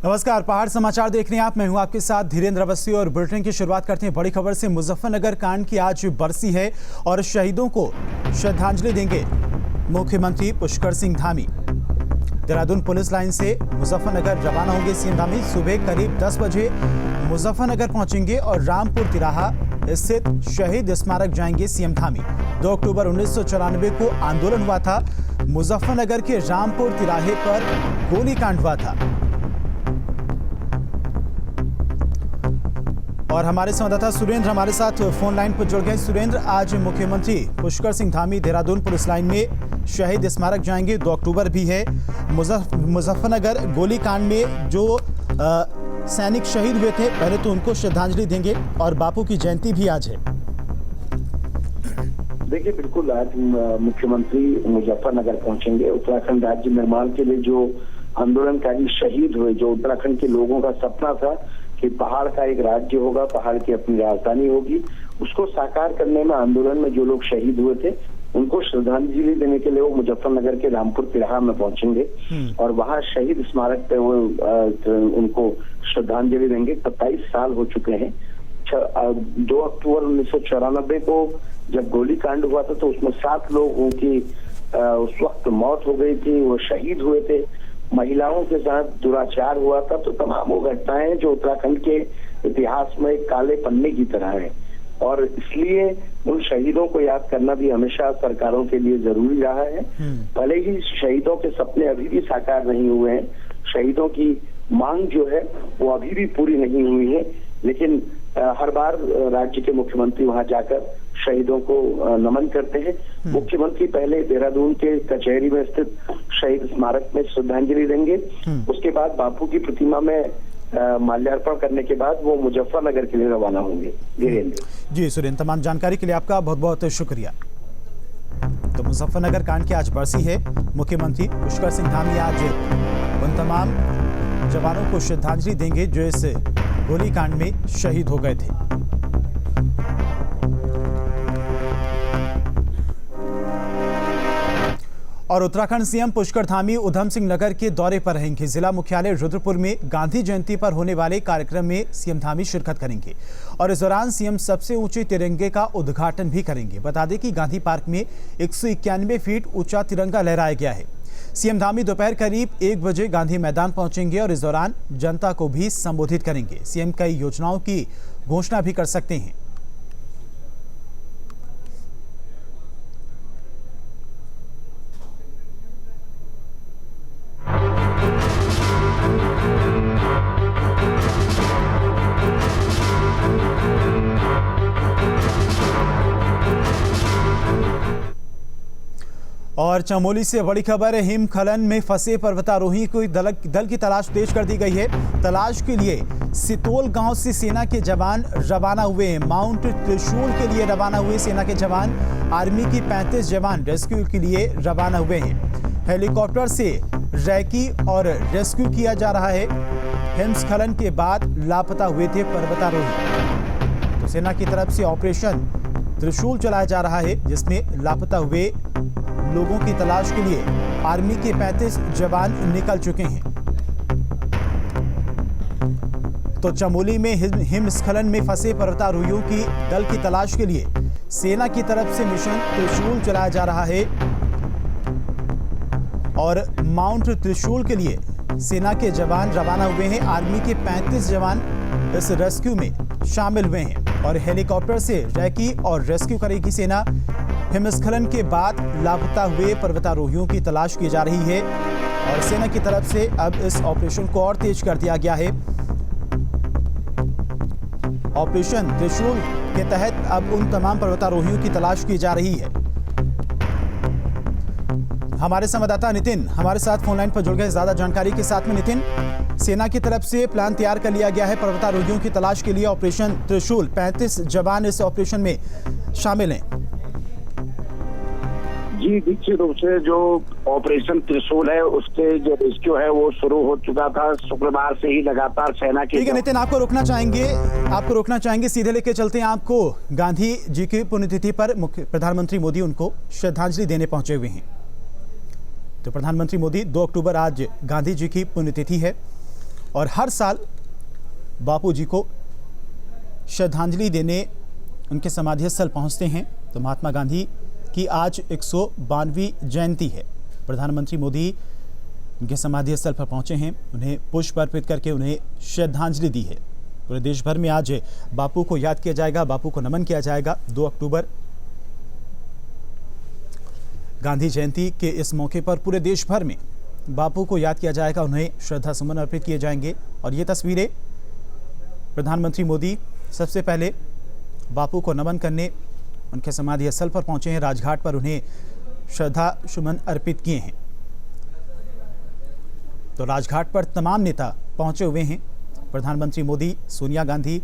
नमस्कार, पहाड़ समाचार देख रहे हैं आप। मैं हूं आपके साथ धीरेन्द्र अवस्थी और बुलेटिन की शुरुआत करते हैं बड़ी खबर से। मुजफ्फरनगर कांड की आज बरसी है और शहीदों को श्रद्धांजलि देंगे मुख्यमंत्री पुष्कर सिंह धामी। देहरादून पुलिस लाइन से मुजफ्फरनगर रवाना होंगे सीएम धामी। सुबह करीब 10 बजे मुजफ्फरनगर पहुंचेंगे और रामपुर तिराहा स्थित शहीद स्मारक जाएंगे सीएम धामी। 2 अक्टूबर 1994 को आंदोलन हुआ था। मुजफ्फरनगर के रामपुर तिराहे पर गोलीकांड हुआ था और हमारे संवाददाता सुरेंद्र हमारे साथ फोन लाइन पर जुड़ गए। सुरेंद्र, आज मुख्यमंत्री पुष्कर सिंह धामी देहरादून पुलिस लाइन में शहीद स्मारक जाएंगे। 2 अक्टूबर भी है। मुजफ्फरनगर गोलीकांड में जो सैनिक शहीद हुए थे, पहले तो उनको श्रद्धांजलि देंगे और बापू की जयंती भी आज है। देखिए, बिल्कुल आज मुख्यमंत्री मुजफ्फरनगर पहुंचेंगे। उत्तराखंड राज्य निर्माण के लिए जो आंदोलनकारी शहीद हुए, जो उत्तराखंड के लोगों का सपना था कि पहाड़ का एक राज्य होगा, पहाड़ की अपनी राजधानी होगी, उसको साकार करने में आंदोलन में जो लोग शहीद हुए थे उनको श्रद्धांजलि देने के लिए वो मुजफ्फरनगर के रामपुर तिराहा में पहुंचेंगे और वहां शहीद स्मारक पे वो उनको श्रद्धांजलि देंगे। 27 साल हो चुके हैं। 2 अक्टूबर 1994 को जब गोलीकांड हुआ था तो उसमें 7 लोगों की उस वक्त मौत हो गई थी, वो शहीद हुए थे। महिलाओं के साथ दुराचार हुआ था। तो तमाम वो घटनाएं जो उत्तराखंड के इतिहास में एक काले पन्ने की तरह है और इसलिए उन शहीदों को याद करना भी हमेशा सरकारों के लिए जरूरी रहा है। भले ही शहीदों के सपने अभी भी साकार नहीं हुए हैं, शहीदों की मांग जो है वो अभी भी पूरी नहीं हुई है, लेकिन हर बार राज्य के मुख्यमंत्री वहां जाकर शहीदों को नमन करते हैं। मुख्यमंत्री पहले देहरादून के कचहरी में स्थित शहीद स्मारक में श्रद्धांजलि देंगे। उसके बाद बापू की प्रतिमा में माल्यार्पण करने के बाद वो मुजफ्फरनगर के लिए रवाना होंगे। धीरेन्द्र जी, सुरेंद्र, तमाम जानकारी के लिए आपका बहुत बहुत शुक्रिया। तो मुजफ्फरनगर कांड की आज बरसी है। मुख्यमंत्री पुष्कर सिंह धामी आज उन तमाम जवानों को श्रद्धांजलि देंगे जो इस गोलीकांड में शहीद हो गए थे। और उत्तराखंड सीएम पुष्कर धामी उधम सिंह नगर के दौरे पर रहेंगे। जिला मुख्यालय रुद्रपुर में गांधी जयंती पर होने वाले कार्यक्रम में सीएम धामी शिरकत करेंगे और इस दौरान सीएम सबसे ऊंचे तिरंगे का उद्घाटन भी करेंगे। बता दें कि गांधी पार्क में 191 फीट ऊंचा तिरंगा लहराया गया है। सीएम धामी दोपहर करीब 1 बजे गांधी मैदान पहुंचेंगे और इस दौरान जनता को भी संबोधित करेंगे। सीएम कई योजनाओं की घोषणा भी कर सकते हैं। और चमोली से बड़ी खबर है। हिमस्खलन में फंसे पर्वतारोही को दल की तलाश तेज कर दी गई है। तलाश के लिए सितोल गांव से सेना के जवान रवाना हुए हैं। माउंट त्रिशूल के लिए रवाना हुए सेना के जवान। आर्मी की 35 जवान रेस्क्यू के लिए रवाना हुए हैं। हेलीकॉप्टर से रैकी और रेस्क्यू किया जा रहा है। हिमस्खलन के बाद लापता हुए थे पर्वतारोही। तो सेना की तरफ से ऑपरेशन त्रिशूल चलाया जा रहा है, जिसमें लापता हुए लोगों की तलाश के लिए आर्मी के 35 जवान निकल चुके हैं। तो चमोली में हिमस्खलन में फंसे पर्वतारोहियों की दल की तलाश के लिए सेना की तरफ से मिशन त्रिशूल चलाया जा रहा है और माउंट त्रिशूल के लिए सेना के जवान रवाना हुए हैं। आर्मी के 35 जवान इस रेस्क्यू में शामिल हुए हैं और हेलीकॉप्टर से रैकी और रेस्क्यू करेगी सेना। हिमस्खलन के बाद लापता हुए पर्वतारोहियों की तलाश की जा रही है और सेना की तरफ से अब इस ऑपरेशन को और तेज कर दिया गया है। ऑपरेशन त्रिशूल के तहत अब उन तमाम पर्वतारोहियों की तलाश की जा रही है। हमारे संवाददाता नितिन हमारे साथ फोन लाइन पर जुड़ गए ज्यादा जानकारी के साथ में। नितिन, सेना की तरफ से प्लान तैयार कर लिया गया है पर्वतारोहियों की तलाश के लिए ऑपरेशन त्रिशूल। 35 जवान इस ऑपरेशन में शामिल हैं। जी, निश्चित रूप से जो ऑपरेशन त्रिशूल है उसके जो रेस्क्यू है वो शुरू हो चुका था। शुक्रवार से ही लगातार सेना के। ठीक है नितिन, आपको रोकना चाहेंगे सीधे लेके चलते हैं आपको। गांधी जी की पुण्यतिथि पर प्रधानमंत्री मोदी उनको श्रद्धांजलि देने पहुंचे हुए हैं। तो प्रधानमंत्री मोदी 2 अक्टूबर आज गांधी जी की पुण्यतिथि है और हर साल बापू जी को श्रद्धांजलि देने उनके समाधि स्थल पहुंचते हैं। तो महात्मा गांधी की आज 152वीं जयंती है। प्रधानमंत्री मोदी उनके समाधि स्थल पर पहुंचे हैं, उन्हें पुष्प अर्पित करके उन्हें श्रद्धांजलि दी है। पूरे देश भर में आज बापू को याद किया जाएगा, बापू को नमन किया जाएगा। 2 अक्टूबर गांधी जयंती के इस मौके पर पूरे देश भर में बापू को याद किया जाएगा, उन्हें श्रद्धा सुमन अर्पित किए जाएंगे। और ये तस्वीरें प्रधानमंत्री मोदी सबसे पहले बापू को नमन करने उनके समाधि स्थल पर पहुंचे हैं, राजघाट पर उन्हें श्रद्धा सुमन अर्पित किए हैं। तो राजघाट पर तमाम नेता पहुंचे हुए हैं। प्रधानमंत्री मोदी, सोनिया गांधी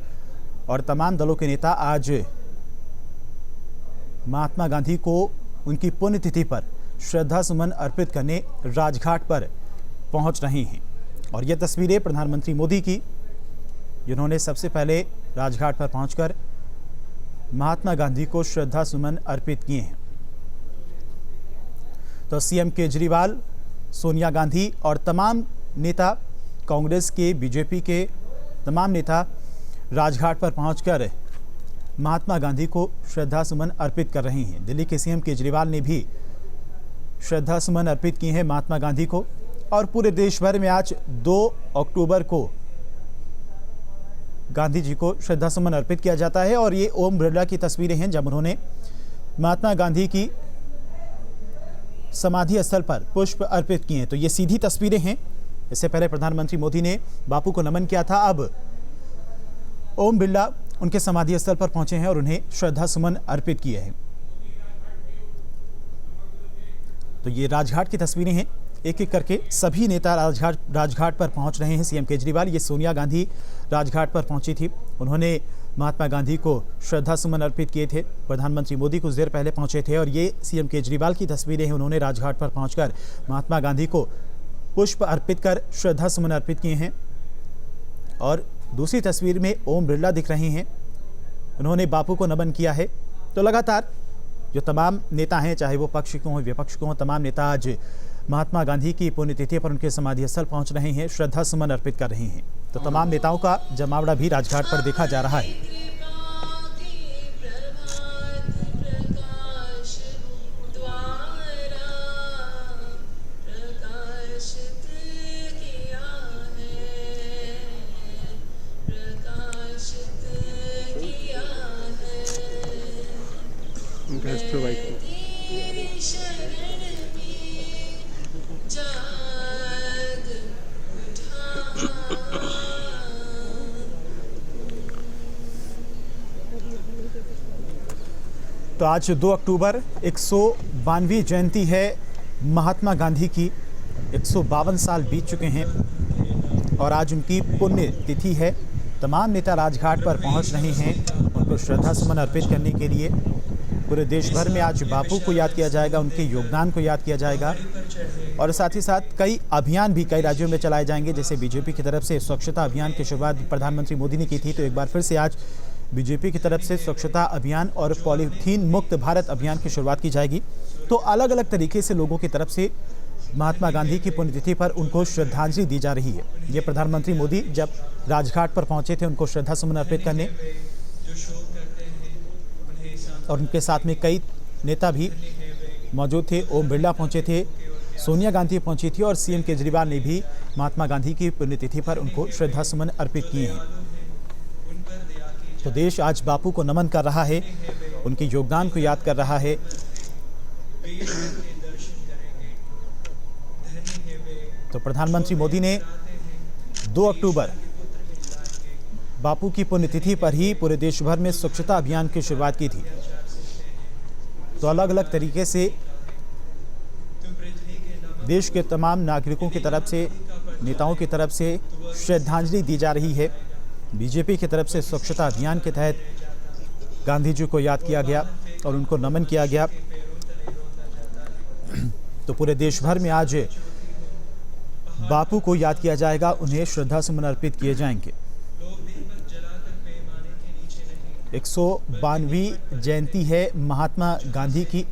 और तमाम दलों के नेता आज महात्मा गांधी को उनकी पुण्यतिथि पर श्रद्धा सुमन अर्पित करने राजघाट पर पहुंच रहे हैं। और ये तस्वीरें प्रधानमंत्री मोदी की, जिन्होंने सबसे पहले राजघाट पर पहुंचकर महात्मा गांधी को श्रद्धा सुमन अर्पित किए हैं। तो सीएम केजरीवाल, सोनिया गांधी और तमाम नेता, कांग्रेस के, बीजेपी के तमाम नेता राजघाट पर पहुंचकर महात्मा गांधी को श्रद्धा सुमन अर्पित कर रहे हैं। दिल्ली के सीएम केजरीवाल ने भी श्रद्धा सुमन अर्पित किए हैं महात्मा गांधी को। और पूरे देश भर में आज 2 अक्टूबर को गांधी जी को श्रद्धा सुमन अर्पित किया जाता है। और ये ओम बिरला की तस्वीरें हैं जब उन्होंने महात्मा गांधी की समाधि स्थल पर पुष्प अर्पित किए हैं। तो ये सीधी तस्वीरें हैं। इससे पहले प्रधानमंत्री मोदी ने बापू को नमन किया था, अब ओम बिरला उनके समाधि स्थल पर पहुंचे हैं और उन्हें श्रद्धा सुमन अर्पित किए हैं। तो ये राजघाट की तस्वीरें हैं। एक एक करके सभी नेता राजघाट पर पहुंच रहे हैं। सीएम केजरीवाल, ये सोनिया गांधी राजघाट पर पहुंची थी, उन्होंने महात्मा गांधी को श्रद्धा सुमन अर्पित किए थे। प्रधानमंत्री मोदी कुछ देर पहले पहुंचे थे और ये सीएम केजरीवाल की तस्वीरें हैं। उन्होंने राजघाट पर पहुंचकर महात्मा गांधी को पुष्प अर्पित कर श्रद्धा सुमन अर्पित किए हैं। और दूसरी तस्वीर में ओम बिरला दिख रहे हैं, उन्होंने बापू को नमन किया है। तो लगातार जो तमाम नेता हैं, चाहे वो पक्ष को हों विपक्ष को हों, तमाम नेता आज महात्मा गांधी की पुण्यतिथि पर उनके समाधि स्थल पहुंच रहे हैं, श्रद्धा सुमन अर्पित कर रहे हैं। तो तमाम नेताओं का जमावड़ा भी राजघाट पर देखा जा रहा है। तो आज 2 अक्टूबर 152वीं जयंती है महात्मा गांधी की। 152 साल बीत चुके हैं और आज उनकी पुण्य तिथि है। तमाम नेता राजघाट पर पहुंच रहे हैं उनको श्रद्धा सुमन अर्पित करने के लिए। पूरे देश भर में आज बापू को याद किया जाएगा, उनके योगदान को याद किया जाएगा। और साथ ही साथ कई अभियान भी कई राज्यों में चलाए जाएंगे। जैसे बीजेपी की तरफ से स्वच्छता अभियान की शुरुआत प्रधानमंत्री मोदी ने की थी, तो एक बार फिर से आज बीजेपी की तरफ से स्वच्छता अभियान और पॉलीथीन मुक्त भारत अभियान की शुरुआत की जाएगी। तो अलग अलग तरीके से लोगों की तरफ से महात्मा गांधी की पुण्यतिथि पर उनको श्रद्धांजलि दी जा रही है। ये प्रधानमंत्री मोदी जब राजघाट पर पहुंचे थे उनको श्रद्धा सुमन अर्पित करने, और उनके साथ में कई नेता भी मौजूद थे। ओम बिरला पहुंचे थे, सोनिया गांधी पहुंची थी और सीएम केजरीवाल ने भी महात्मा गांधी की पुण्यतिथि पर उनको श्रद्धा सुमन अर्पित किए हैं। तो देश आज बापू को नमन कर रहा है, उनके योगदान को याद कर रहा है। तो प्रधानमंत्री मोदी ने 2 अक्टूबर बापू की पुण्यतिथि पर ही पूरे देश भर में स्वच्छता अभियान की शुरुआत की थी। तो अलग अलग तरीके से देश के तमाम नागरिकों की तरफ से, नेताओं की तरफ से श्रद्धांजलि दी जा रही है। बीजेपी की तरफ से स्वच्छता अभियान के तहत गांधी जी को याद किया गया और उनको नमन किया गया। तो पूरे देश भर में आज बापू को याद किया जाएगा, उन्हें श्रद्धा सुमन अर्पित किए जाएंगे। 152वीं जयंती है महात्मा गांधी की,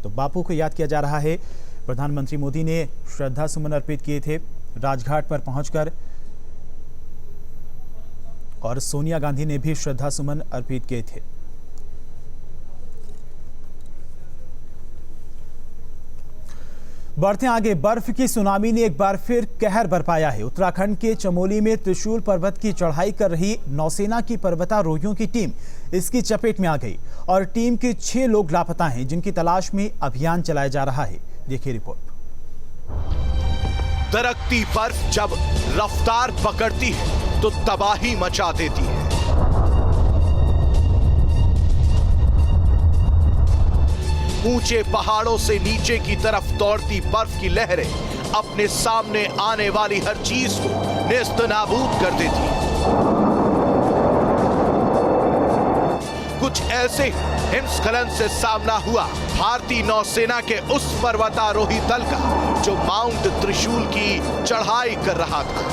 तो बापू को याद किया जा रहा है। प्रधानमंत्री मोदी ने श्रद्धा सुमन अर्पित किए थे राजघाट पर पहुंचकर और सोनिया गांधी ने भी श्रद्धा सुमन अर्पित किए थे। बढ़ते आगे, बर्फ की सुनामी ने एक बार फिर कहर बरपाया है। उत्तराखंड के चमोली में त्रिशूल पर्वत की चढ़ाई कर रही नौसेना की पर्वतारोहियों की टीम इसकी चपेट में आ गई और टीम के 6 लोग लापता हैं, जिनकी तलाश में अभियान चलाया जा रहा है। देखिए रिपोर्ट। दरकती बर्फ जब रफ्तार पकड़ती है तो तबाही मचा देती है। ऊंचे पहाड़ों से नीचे की तरफ दौड़ती बर्फ की लहरें अपने सामने आने वाली हर चीज को नेस्तनाबूद कर देती है। कुछ ऐसे हिमस्खलन से सामना हुआ भारतीय नौसेना के उस पर्वतारोही दल का जो माउंट त्रिशूल की चढ़ाई कर रहा था।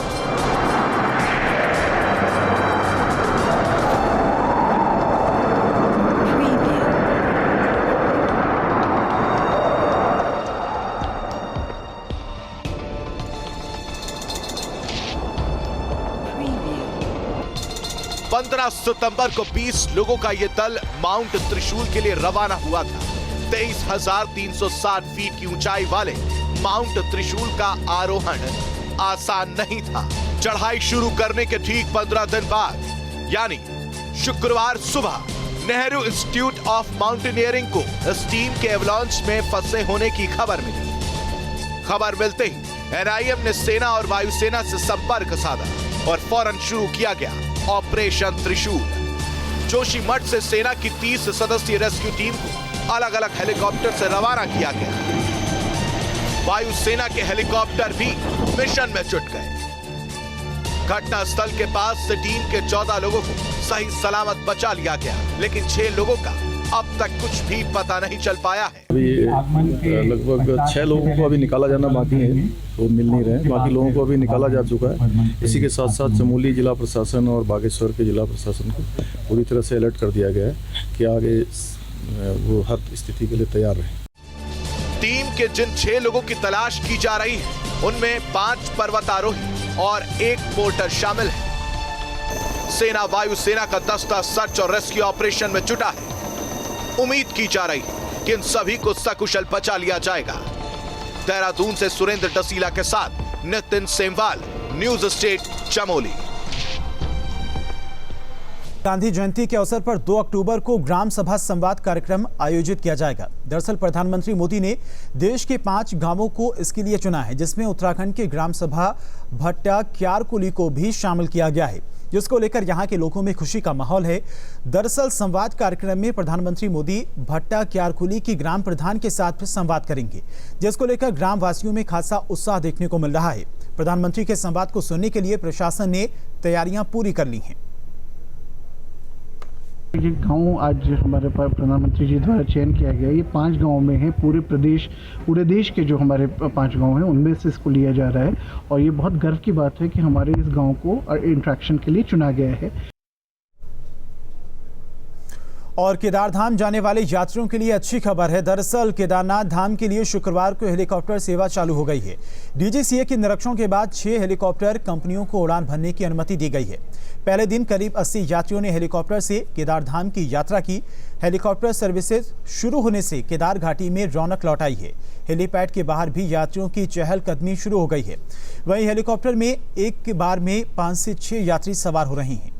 पंद्रह सितंबर को 20 लोगों का यह दल माउंट त्रिशूल के लिए रवाना हुआ था। 23,360 फीट की ऊंचाई वाले माउंट त्रिशूल का आरोहण आसान नहीं था। चढ़ाई शुरू करने के ठीक 15 दिन बाद यानी शुक्रवार सुबह नेहरू इंस्टीट्यूट ऑफ माउंटेनियरिंग को इस टीम के एवलांच में फंसे होने की खबर मिली। खबर मिलते ही एनआईएम ने सेना और वायुसेना से संपर्क साधा और फौरन शुरू किया गया ऑपरेशन त्रिशूल। जोशीमठ से सेना की 30 सदस्यीय रेस्क्यू टीम को अलग अलग हेलीकॉप्टर से रवाना किया गया। वायुसेना के हेलीकॉप्टर भी मिशन में जुट गए। घटनास्थल के पास से टीम के 14 लोगों को सही सलामत बचा लिया गया, लेकिन 6 लोगों का अब तक कुछ भी पता नहीं चल पाया है। अभी लगभग 6 लोगों को अभी निकाला जाना बाकी है, वो मिल नहीं रहे। बाकी लोगों को अभी निकाला जा चुका है। इसी के साथ साथ चमोली जिला प्रशासन और बागेश्वर के जिला प्रशासन को पूरी तरह से अलर्ट कर दिया गया है कि आगे वो हर स्थिति के लिए तैयार रहे। टीम के जिन 6 लोगों की तलाश की जा रही है उनमें 5 पर्वतारोही और 1 पोर्टर शामिल है। सेना वायुसेना का दस्ता सर्च और रेस्क्यू ऑपरेशन में जुटा है। उम्मीद की जा रही है कि इन सभी को सकुशल बचा लिया जाएगा। देहरादून से सुरेंद्र डसीला के साथ नितिन सेमवाल, न्यूज स्टेट चमोली। गांधी जयंती के अवसर पर 2 अक्टूबर को ग्राम सभा संवाद कार्यक्रम आयोजित किया जाएगा। दरअसल प्रधानमंत्री मोदी ने देश के 5 गांवों को इसके लिए चुना है, जिसमें उत्तराखंड के ग्राम सभा भट्टा क्यारकुली को भी शामिल किया गया है, जिसको लेकर यहां के लोगों में खुशी का माहौल है। दरअसल संवाद कार्यक्रम में प्रधानमंत्री मोदी भट्टा क्यारकुली की ग्राम प्रधान के साथ संवाद करेंगे, जिसको लेकर ग्राम वासियों में खासा उत्साह देखने को मिल रहा है। प्रधानमंत्री के संवाद को सुनने के लिए प्रशासन ने तैयारियां पूरी कर ली हैं। ये गांव आज हमारे पास प्रधानमंत्री जी द्वारा चयन किया गया, ये 5 गांव में है। पूरे देश के जो हमारे 5 गांव हैं उनमें से इसको लिया जा रहा है और ये बहुत गर्व की बात है कि हमारे इस गांव को इंट्रैक्शन के लिए चुना गया है। और केदारधाम जाने वाले यात्रियों के लिए अच्छी खबर है। दरअसल केदारनाथ धाम के लिए शुक्रवार को हेलीकॉप्टर सेवा चालू हो गई है। डीजीसीए के निरीक्षण के बाद 6 हेलीकॉप्टर कंपनियों को उड़ान भरने की अनुमति दी गई है। पहले दिन करीब 80 यात्रियों ने हेलीकॉप्टर से केदारधाम की यात्रा की। हेलीकॉप्टर सर्विसेज शुरू होने से केदार घाटी में रौनक लौट आई है। हेलीपैड के बाहर भी यात्रियों की चहलकदमी शुरू हो गई है। वहीं हेलीकॉप्टर में एक बार में 5 से 6 यात्री सवार हो रहे हैं।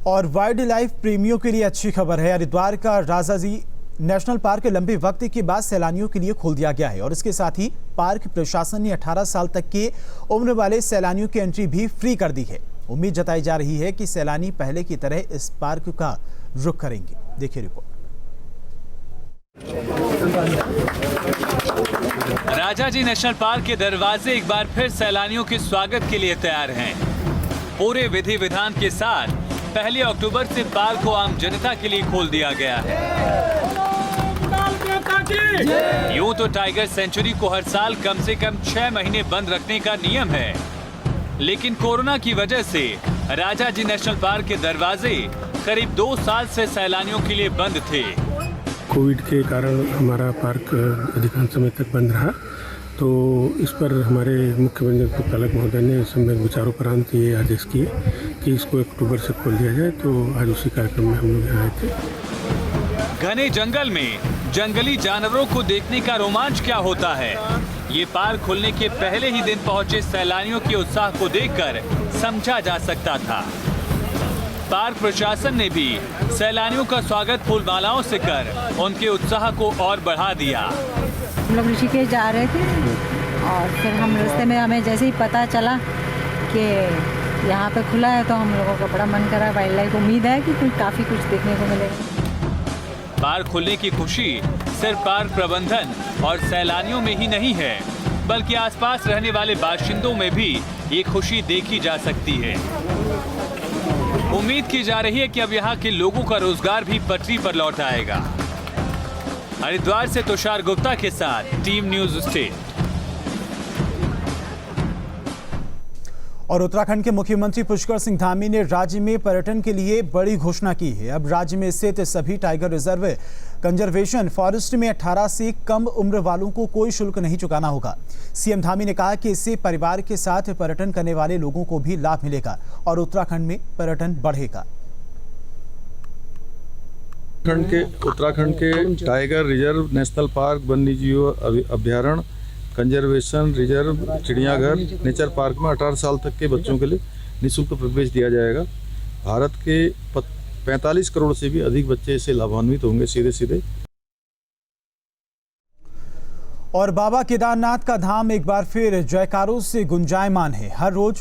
और वाइल्ड लाइफ प्रेमियों के लिए अच्छी खबर है। हरिद्वार का राजाजी नेशनल पार्क लंबे वक्त के बाद सैलानियों के लिए खोल दिया गया है और इसके साथ ही पार्क प्रशासन ने 18 साल तक के उम्र वाले सैलानियों की एंट्री भी फ्री कर दी है। उम्मीद जताई जा रही है कि सैलानी पहले की तरह इस पार्क का रुख करेंगे। देखिए रिपोर्ट। राजाजी नेशनल पार्क के दरवाजे एक बार फिर सैलानियों के स्वागत के लिए तैयार हैं। पूरे विधि विधान के साथ 1 अक्टूबर से पार्क को आम जनता के लिए खोल दिया गया है। यूं तो टाइगर सेंचुरी को हर साल कम से कम 6 महीने बंद रखने का नियम है, लेकिन कोरोना की वजह से राजाजी नेशनल पार्क के दरवाजे करीब 2 साल से सैलानियों के लिए बंद थे। कोविड के कारण हमारा पार्क अधिकांश समय तक बंद रहा, तो इस पर हमारे मुख्यमंत्री पालक महोदय ने सम्यक विचारोपरांत ये आदेश किए कि इसको अक्टूबर से खोल दिया जाए। तो आज उसी कार्यक्रम में हम लोग यहाँ आए थे। घने जंगल में जंगली जानवरों को देखने का रोमांच क्या होता है, ये पार्क खुलने के पहले ही दिन पहुंचे सैलानियों के उत्साह को देखकर समझा जा सकता था। पार्क प्रशासन ने भी सैलानियों का स्वागत फूलमालाओं से कर उनके उत्साह को और बढ़ा दिया। हम लोग ऋषिकेश जा रहे थे और फिर हम रास्ते में हमें जैसे ही पता चला कि यहाँ पे खुला है तो हम लोगों का बड़ा मन करा। वाइल्ड लाइफ उम्मीद है कि काफ़ी कुछ देखने को मिलेगा। पार्क खुलने की खुशी सिर्फ पार्क प्रबंधन और सैलानियों में ही नहीं है, बल्कि आसपास रहने वाले बाशिंदों में भी ये खुशी देखी जा सकती है। उम्मीद की जा रही है कि अब यहाँ के लोगों का रोजगार भी पटरी पर लौट आएगा। हरिद्वार से तुषार गुप्ता के साथ टीम न्यूज स्टेट। और उत्तराखंड के मुख्यमंत्री पुष्कर सिंह धामी ने राज्य में पर्यटन के लिए बड़ी घोषणा की है। अब राज्य में स्थित सभी टाइगर रिजर्व कंजर्वेशन फॉरेस्ट में 18 से कम उम्र वालों को कोई शुल्क नहीं चुकाना होगा। सीएम धामी ने कहा कि इससे परिवार के साथ पर्यटन करने वाले लोगों को भी लाभ मिलेगा और उत्तराखंड में पर्यटन बढ़ेगा। उत्तराखंड के टाइगर रिजर्व, नेशनल पार्क, वन्यजीव अभ्यारण्य, कंजर्वेशन रिजर्व, चिड़ियाघर, नेचर पार्क में 18 साल तक के बच्चों के लिए निःशुल्क प्रवेश दिया जाएगा। भारत के 45 करोड़ से भी अधिक बच्चे इससे लाभान्वित होंगे सीधे। और बाबा केदारनाथ का धाम एक बार फिर जयकारों से गुंजायमान है। हर रोज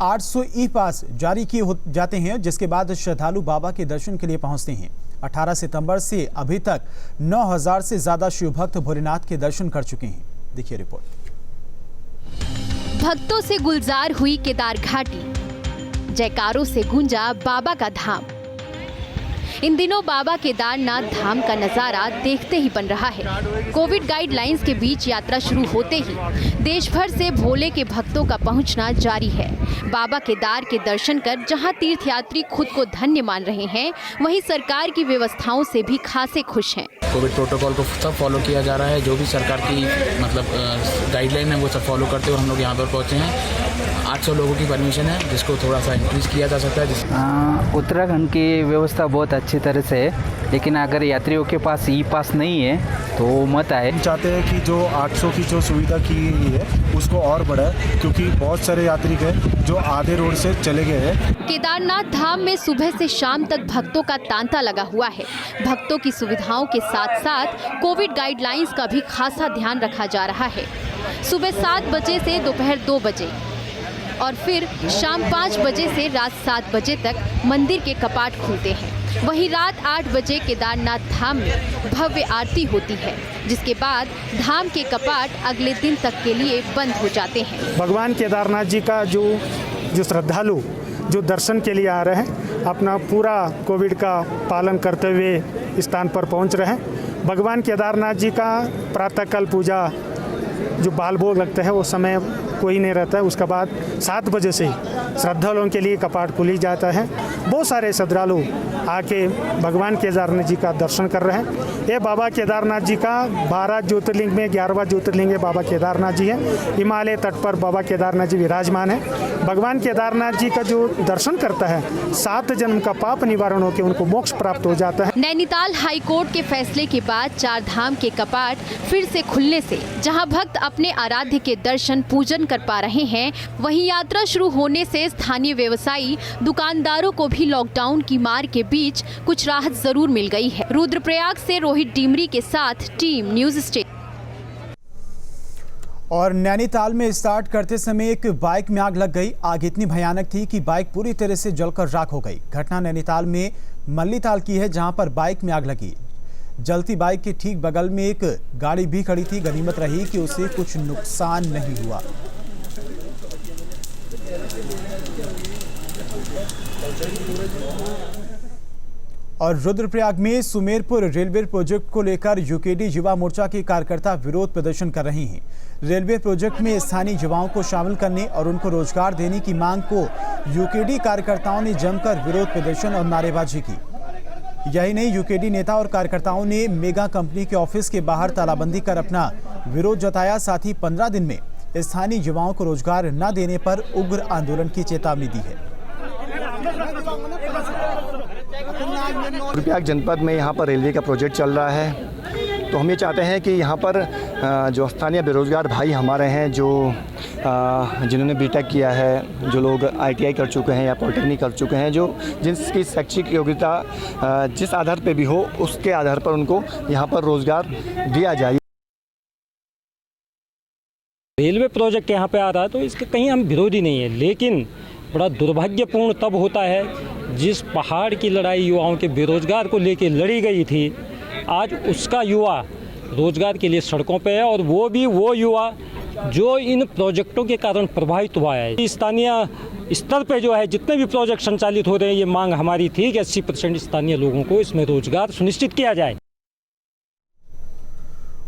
800 ई पास जारी किए जाते हैं, जिसके बाद श्रद्धालु बाबा के दर्शन के लिए पहुंचते हैं। 18 सितंबर से अभी तक 9000 से ज्यादा शिव भक्त भोलेनाथ के दर्शन कर चुके हैं। देखिए रिपोर्ट। भक्तों से गुलजार हुई केदार घाटी, जयकारों से गूंजा बाबा का धाम। इन दिनों बाबा केदारनाथ धाम का नजारा देखते ही बन रहा है। कोविड गाइडलाइंस के बीच यात्रा शुरू होते ही देश भर से भोले के भक्तों का पहुंचना जारी है। बाबा केदार के दर्शन कर जहां तीर्थयात्री खुद को धन्य मान रहे हैं, वहीं सरकार की व्यवस्थाओं से भी खासे खुश हैं। कोविड प्रोटोकॉल को सब फॉलो किया जा रहा है। जो भी सरकार की गाइडलाइन है वो सब फॉलो करते हुए हम लोग यहाँ पर पहुँचे हैं। 800 लोगों की परमिशन है, जिसको थोड़ा सा इंक्रीज किया जा सकता है। उत्तराखंड की व्यवस्था बहुत अच्छी तरह से है, लेकिन अगर यात्रियों के पास ई पास नहीं है तो मत आए। चाहते हैं कि जो 800 की जो सुविधा की गई है उसको और बढ़ाए, क्योंकि बहुत सारे यात्री हैं जो आधे रोड से चले गए हैं। केदारनाथ धाम में सुबह से शाम तक भक्तों का तांता लगा हुआ है। भक्तों की सुविधाओं के साथ साथ कोविड गाइडलाइंस का भी खासा ध्यान रखा जा रहा है। सुबह 7 बजे से दोपहर 2 बजे और फिर शाम 5 बजे से रात 7 बजे तक मंदिर के कपाट खुलते हैं। वहीं रात 8 बजे केदारनाथ धाम में भव्य आरती होती है, जिसके बाद धाम के कपाट अगले दिन तक के लिए बंद हो जाते हैं। भगवान केदारनाथ जी का जो श्रद्धालु जो दर्शन के लिए आ रहे हैं, अपना पूरा कोविड का पालन करते हुए स्थान पर पहुंच रहे हैं। भगवान केदारनाथ जी का प्रातःकाल पूजा जो बाल भोग लगता है वो समय कोई नहीं रहता है। उसके बाद 7 बजे से ही श्रद्धालुओं के लिए कपाट खुली जाता है। बहुत सारे श्रद्धालु आके भगवान केदारनाथ जी का दर्शन कर रहे हैं। ये बाबा केदारनाथ जी का 12 ज्योतिर्लिंग में 11वां ज्योतिर्लिंग बाबा केदारनाथ जी है। हिमालय तट पर बाबा केदारनाथ जी विराजमान है। भगवान केदारनाथ जी का जो दर्शन करता है, 7 जन्म का पाप निवारण होकर उनको मोक्ष प्राप्त हो जाता है। नैनीताल हाई कोर्ट के फैसले के बाद 4 धाम के कपाट फिर से खुलने से जहां भक्त अपने आराध्य के दर्शन पूजन कर पा रहे हैं, वहीं यात्रा शुरू होने से स्थानीय व्यवसायी दुकानदारों को भी लॉकडाउन की मार के बीच कुछ राहत जरूर मिल गई है। रुद्रप्रयाग से रोहित डिमरी के साथ टीम न्यूज स्टेट। और नैनीताल में स्टार्ट करते समय एक बाइक में आग लग गई। आग इतनी भयानक थी कि बाइक पूरी तरह से जलकर राख हो गई। घटना नैनीताल में मल्लीताल की है, जहां पर बाइक में आग लगी। जलती बाइक के ठीक बगल में एक गाड़ी भी खड़ी थी। गनीमत रही कि उसे कुछ नुकसान नहीं हुआ। और रुद्रप्रयाग में सुमेरपुर रेलवे प्रोजेक्ट को लेकर यूकेडी युवा मोर्चा के कार्यकर्ता विरोध प्रदर्शन कर रहे हैं। रेलवे प्रोजेक्ट में स्थानीय युवाओं को शामिल करने और उनको रोजगार देने की मांग को यूकेडी कार्यकर्ताओं ने जमकर विरोध प्रदर्शन और नारेबाजी की। यही नहीं, यूकेडी नेता और कार्यकर्ताओं ने मेगा कंपनी के ऑफिस के बाहर तालाबंदी कर अपना विरोध जताया। साथ ही 15 दिन में स्थानीय युवाओं को रोजगार न देने पर उग्र आंदोलन की चेतावनी दी है। रुद्रप्रयाग जनपद में यहाँ पर रेलवे का प्रोजेक्ट चल रहा है, तो हम ये चाहते हैं कि यहाँ पर जो स्थानीय बेरोजगार भाई हमारे हैं, जो जिन्होंने बीटेक किया है, जो लोग आईटीआई कर चुके हैं या पॉलिटेक्निक कर चुके हैं, जो जिसकी शैक्षिक योग्यता जिस आधार पे भी हो उसके आधार पर उनको यहाँ पर रोजगार दिया जाए। रेलवे प्रोजेक्ट यहाँ पे आ रहा है तो इसके कहीं हम विरोधी नहीं है, लेकिन बड़ा दुर्भाग्यपूर्ण तब होता है जिस पहाड़ की लड़ाई युवाओं के बेरोजगार को लेकर लड़ी गई थी, आज उसका युवा रोजगार के लिए सड़कों पे है, और वो भी वो युवा जो इन प्रोजेक्टों के कारण प्रभावित हुआ है। स्थानीय स्तर पे जो है जितने भी प्रोजेक्ट संचालित हो रहे हैं, ये मांग हमारी थी कि 80% स्थानीय लोगों को इसमें रोजगार सुनिश्चित किया जाए।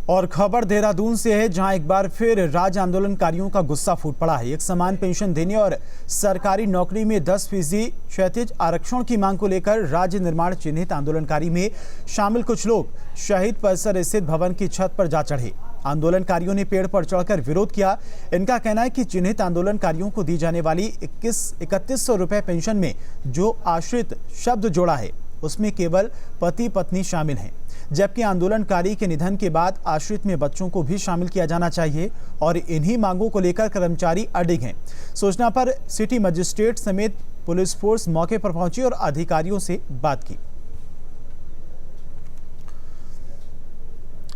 और खबर देहरादून से है, जहां एक बार फिर राज्य आंदोलनकारियों का गुस्सा फूट पड़ा है। एक समान पेंशन देने और सरकारी नौकरी में 10% क्षैतिज आरक्षण की मांग को लेकर राज्य निर्माण चिन्हित आंदोलनकारी में शामिल कुछ लोग शहीद परिसर स्थित भवन की छत पर जा चढ़े। आंदोलनकारियों ने पेड़ पर चढ़कर विरोध किया। इनका कहना है कि चिन्हित आंदोलनकारियों को दी जाने वाली 3100 रुपए पेंशन में जो आश्रित शब्द जोड़ा है उसमें केवल पति पत्नी शामिल हैं, जबकि आंदोलनकारी के निधन के बाद आश्रित में बच्चों को भी शामिल किया जाना चाहिए। और इन्हीं मांगों को लेकर कर्मचारी अडिग हैं। सूचना पर सिटी मजिस्ट्रेट समेत पुलिस फोर्स मौके पर पहुंची और अधिकारियों से बात की।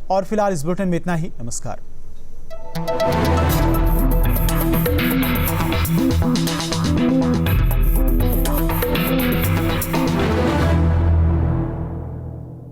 और फिलहाल इस बुलेटिन में इतना ही। नमस्कार।